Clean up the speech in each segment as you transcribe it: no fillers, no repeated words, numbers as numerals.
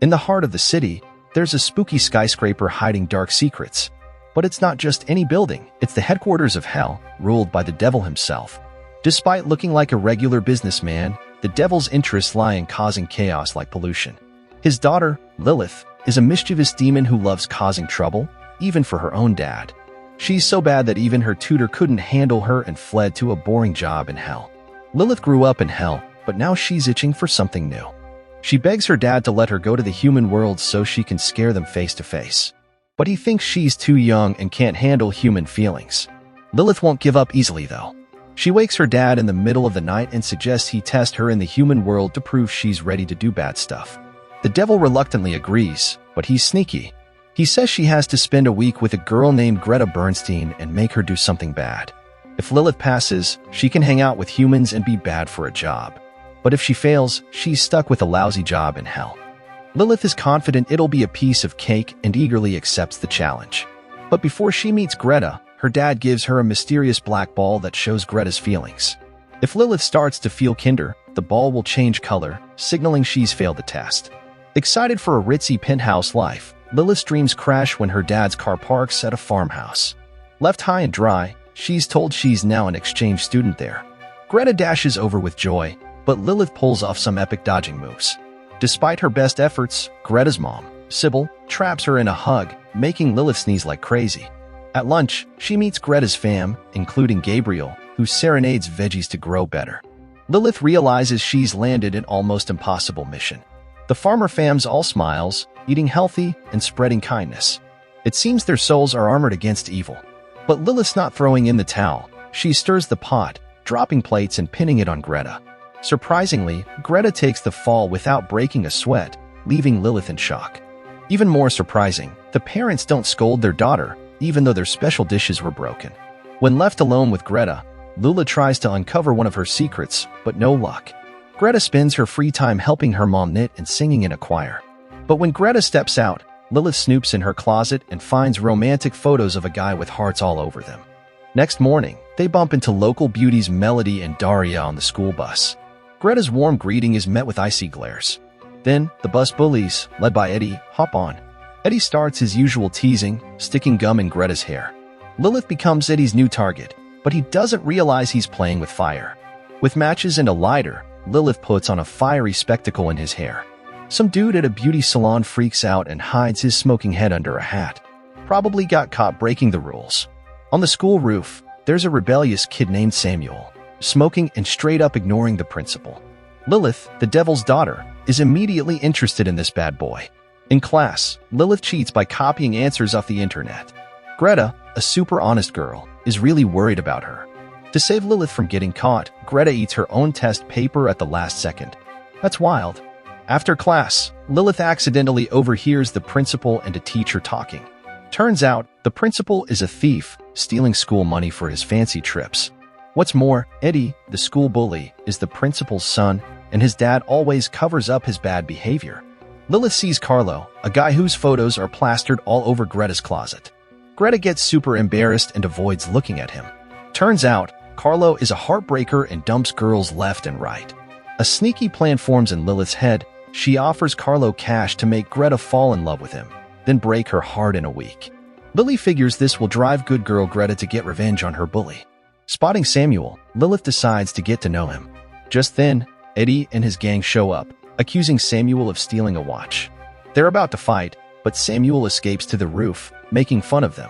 In the heart of the city, there's a spooky skyscraper hiding dark secrets. But it's not just any building, it's the headquarters of hell, ruled by the devil himself. Despite looking like a regular businessman, the devil's interests lie in causing chaos like pollution. His daughter, Lilith, is a mischievous demon who loves causing trouble, even for her own dad. She's so bad that even her tutor couldn't handle her and fled to a boring job in hell. Lilith grew up in hell, but now she's itching for something new. She begs her dad to let her go to the human world so she can scare them face to face. But he thinks she's too young and can't handle human feelings. Lilith won't give up easily, though. She wakes her dad in the middle of the night and suggests he test her in the human world to prove she's ready to do bad stuff. The devil reluctantly agrees, but he's sneaky. He says she has to spend a week with a girl named Greta Bernstein and make her do something bad. If Lilith passes, she can hang out with humans and be bad for a job. But if she fails, she's stuck with a lousy job in hell. Lilith is confident it'll be a piece of cake and eagerly accepts the challenge. But before she meets Greta, her dad gives her a mysterious black ball that shows Greta's feelings. If Lilith starts to feel kinder, the ball will change color, signaling she's failed the test. Excited for a ritzy penthouse life, Lilith's dreams crash when her dad's car parks at a farmhouse. Left high and dry, she's told she's now an exchange student there. Greta dashes over with joy, but Lilith pulls off some epic dodging moves. Despite her best efforts, Greta's mom, Sybil, traps her in a hug, making Lilith sneeze like crazy. At lunch, she meets Greta's fam, including Gabriel, who serenades veggies to grow better. Lilith realizes she's landed an almost impossible mission. The farmer fam's all smiles, eating healthy and spreading kindness. It seems their souls are armored against evil. But Lilith's not throwing in the towel. She stirs the pot, dropping plates and pinning it on Greta. Surprisingly, Greta takes the fall without breaking a sweat, leaving Lilith in shock. Even more surprising, the parents don't scold their daughter, even though their special dishes were broken. When left alone with Greta, Lula tries to uncover one of her secrets, but no luck. Greta spends her free time helping her mom knit and singing in a choir. But when Greta steps out, Lilith snoops in her closet and finds romantic photos of a guy with hearts all over them. Next morning, they bump into local beauties Melody and Daria on the school bus. Greta's warm greeting is met with icy glares. Then, the bus bullies, led by Eddie, hop on. Eddie starts his usual teasing, sticking gum in Greta's hair. Lilith becomes Eddie's new target, but he doesn't realize he's playing with fire. With matches and a lighter, Lilith puts on a fiery spectacle in his hair. Some dude at a beauty salon freaks out and hides his smoking head under a hat. Probably got caught breaking the rules. On the school roof, there's a rebellious kid named Samuel, smoking and straight up ignoring the principal. Lilith, the devil's daughter, is immediately interested in this bad boy. In class, Lilith cheats by copying answers off the internet. Greta, a super honest girl, is really worried about her. To save Lilith from getting caught, Greta eats her own test paper at the last second. That's wild. After class, Lilith accidentally overhears the principal and a teacher talking. Turns out, the principal is a thief, stealing school money for his fancy trips. What's more, Eddie, the school bully, is the principal's son, and his dad always covers up his bad behavior. Lilith sees Carlo, a guy whose photos are plastered all over Greta's closet. Greta gets super embarrassed and avoids looking at him. Turns out, Carlo is a heartbreaker and dumps girls left and right. A sneaky plan forms in Lilith's head. She offers Carlo cash to make Greta fall in love with him, then break her heart in a week. Lily figures this will drive good girl Greta to get revenge on her bully. Spotting Samuel, Lilith decides to get to know him. Just then, Eddie and his gang show up, accusing Samuel of stealing a watch. They're about to fight, but Samuel escapes to the roof, making fun of them.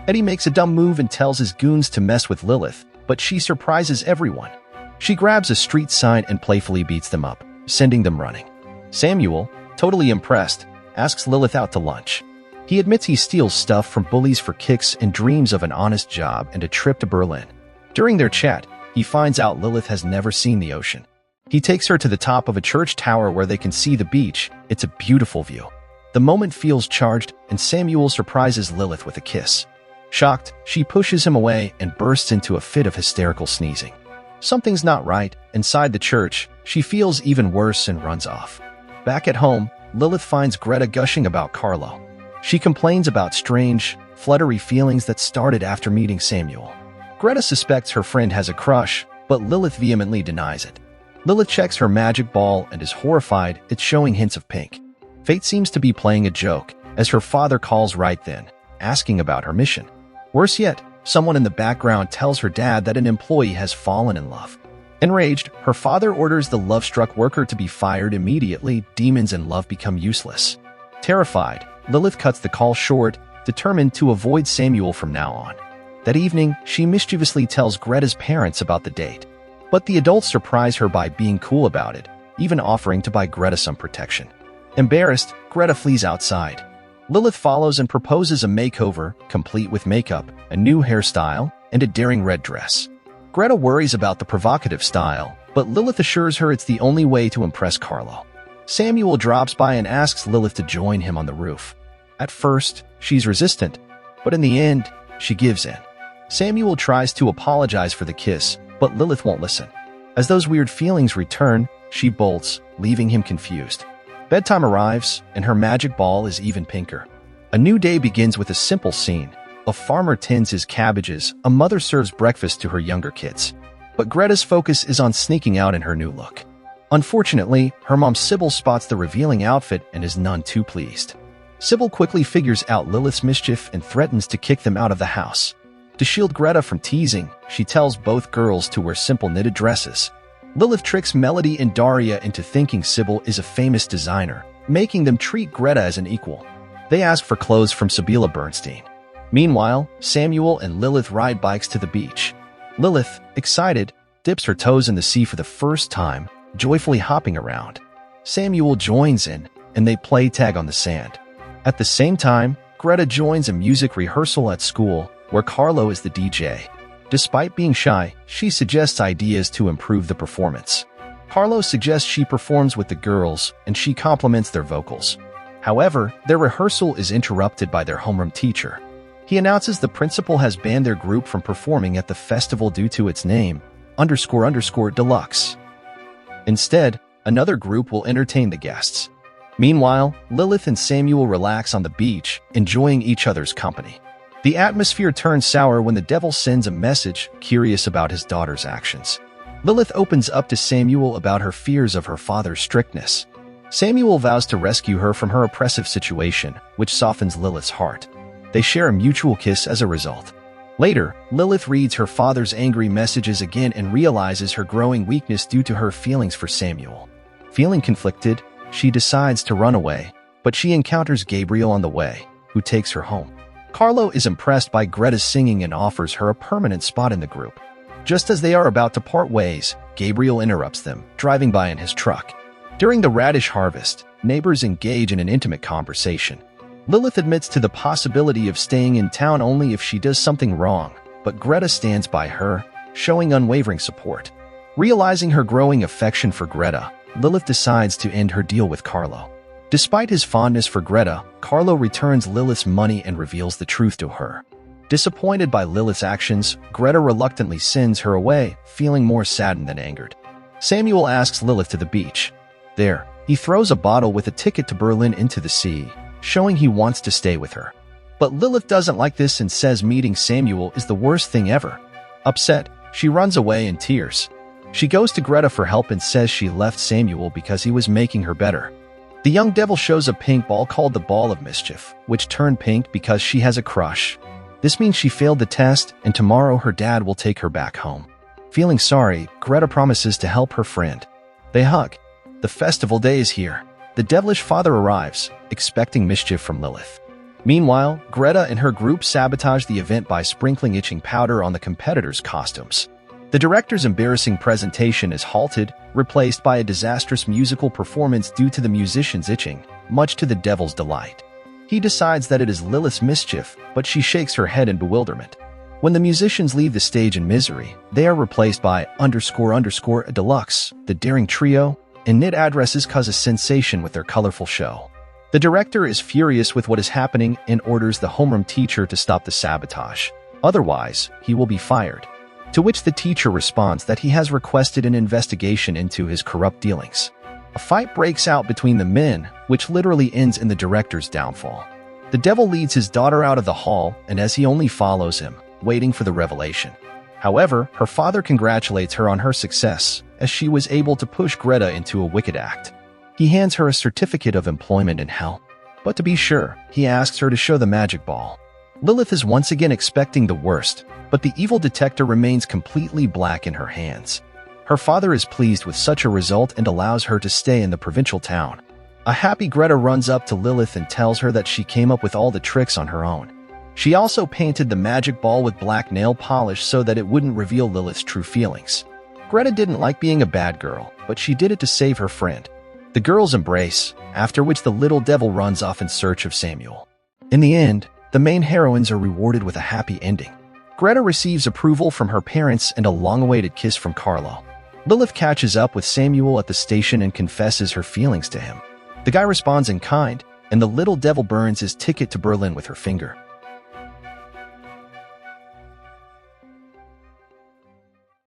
Eddie makes a dumb move and tells his goons to mess with Lilith, but she surprises everyone. She grabs a street sign and playfully beats them up, sending them running. Samuel, totally impressed, asks Lilith out to lunch. He admits he steals stuff from bullies for kicks and dreams of an honest job and a trip to Berlin. During their chat, he finds out Lilith has never seen the ocean. He takes her to the top of a church tower where they can see the beach. It's a beautiful view. The moment feels charged, and Samuel surprises Lilith with a kiss. Shocked, she pushes him away and bursts into a fit of hysterical sneezing. Something's not right. Inside the church, she feels even worse and runs off. Back at home, Lilith finds Greta gushing about Carlo. She complains about strange, fluttery feelings that started after meeting Samuel. Greta suspects her friend has a crush, but Lilith vehemently denies it. Lilith checks her magic ball and is horrified. It's showing hints of pink. Fate seems to be playing a joke, as her father calls right then, asking about her mission. Worse yet, someone in the background tells her dad that an employee has fallen in love. Enraged, her father orders the love-struck worker to be fired immediately. Demons and love become useless. Terrified, Lilith cuts the call short, determined to avoid Samuel from now on. That evening, she mischievously tells Greta's parents about the date. But the adults surprise her by being cool about it, even offering to buy Greta some protection. Embarrassed, Greta flees outside. Lilith follows and proposes a makeover, complete with makeup, a new hairstyle, and a daring red dress. Greta worries about the provocative style, but Lilith assures her it's the only way to impress Carlo. Samuel drops by and asks Lilith to join him on the roof. At first, she's resistant, but in the end, she gives in. Samuel tries to apologize for the kiss, but Lilith won't listen. As those weird feelings return, she bolts, leaving him confused. Bedtime arrives, and her magic ball is even pinker. A new day begins with a simple scene. A farmer tends his cabbages, a mother serves breakfast to her younger kids. But Greta's focus is on sneaking out in her new look. Unfortunately, her mom Sybil spots the revealing outfit and is none too pleased. Sybil quickly figures out Lilith's mischief and threatens to kick them out of the house. To shield Greta from teasing, she tells both girls to wear simple knitted dresses. Lilith tricks Melody and Daria into thinking Sybil is a famous designer, making them treat Greta as an equal. They ask for clothes from Sibylla Bernstein. Meanwhile, Samuel and Lilith ride bikes to the beach. Lilith, excited, dips her toes in the sea for the first time, joyfully hopping around. Samuel joins in, and they play tag on the sand. At the same time, Greta joins a music rehearsal at school, where Carlo is the DJ. Despite being shy, she suggests ideas to improve the performance. Carlo suggests she performs with the girls, and she compliments their vocals. However, their rehearsal is interrupted by their homeroom teacher. He announces the principal has banned their group from performing at the festival due to its name, __deluxe. Instead, another group will entertain the guests. Meanwhile, Lilith and Samuel relax on the beach, enjoying each other's company. The atmosphere turns sour when the devil sends a message, curious about his daughter's actions. Lilith opens up to Samuel about her fears of her father's strictness. Samuel vows to rescue her from her oppressive situation, which softens Lilith's heart. They share a mutual kiss as a result. Later, Lilith reads her father's angry messages again and realizes her growing weakness due to her feelings for Samuel. Feeling conflicted, she decides to run away, but she encounters Gabriel on the way, who takes her home. Carlo is impressed by Greta's singing and offers her a permanent spot in the group. Just as they are about to part ways, Gabriel interrupts them, driving by in his truck. During the radish harvest, neighbors engage in an intimate conversation. Lilith admits to the possibility of staying in town only if she does something wrong, but Greta stands by her, showing unwavering support. Realizing her growing affection for Greta, Lilith decides to end her deal with Carlo. Despite his fondness for Greta, Carlo returns Lilith's money and reveals the truth to her. Disappointed by Lilith's actions, Greta reluctantly sends her away, feeling more saddened than angered. Samuel asks Lilith to the beach. There, he throws a bottle with a ticket to Berlin into the sea, showing he wants to stay with her. But Lilith doesn't like this and says meeting Samuel is the worst thing ever. Upset, she runs away in tears. She goes to Greta for help and says she left Samuel because he was making her better. The young devil shows a pink ball called the Ball of Mischief, which turned pink because she has a crush. This means she failed the test, and tomorrow her dad will take her back home. Feeling sorry, Greta promises to help her friend. They hug. The festival day is here. The devilish father arrives, expecting mischief from Lilith. Meanwhile, Greta and her group sabotage the event by sprinkling itching powder on the competitors' costumes. The director's embarrassing presentation is halted, replaced by a disastrous musical performance due to the musicians itching, much to the devil's delight. He decides that it is Lilith's mischief, but she shakes her head in bewilderment. When the musicians leave the stage in misery, they are replaced by __deluxe, the daring trio, and knit addresses cause a sensation with their colorful show. The director is furious with what is happening and orders the homeroom teacher to stop the sabotage. Otherwise, he will be fired. To which the teacher responds that he has requested an investigation into his corrupt dealings. A fight breaks out between the men, which literally ends in the director's downfall. The devil leads his daughter out of the hall, and as he only follows him, waiting for the revelation. However, her father congratulates her on her success, as she was able to push Greta into a wicked act. He hands her a certificate of employment in hell. But to be sure, he asks her to show the magic ball. Lilith is once again expecting the worst, but the evil detector remains completely black in her hands. Her father is pleased with such a result and allows her to stay in the provincial town. A happy Greta runs up to Lilith and tells her that she came up with all the tricks on her own. She also painted the magic ball with black nail polish so that it wouldn't reveal Lilith's true feelings. Greta didn't like being a bad girl, but she did it to save her friend. The girls embrace, after which the little devil runs off in search of Samuel. In the end, the main heroines are rewarded with a happy ending. Greta receives approval from her parents and a long-awaited kiss from Carlo. Lilith catches up with Samuel at the station and confesses her feelings to him. The guy responds in kind, and the little devil burns his ticket to Berlin with her finger.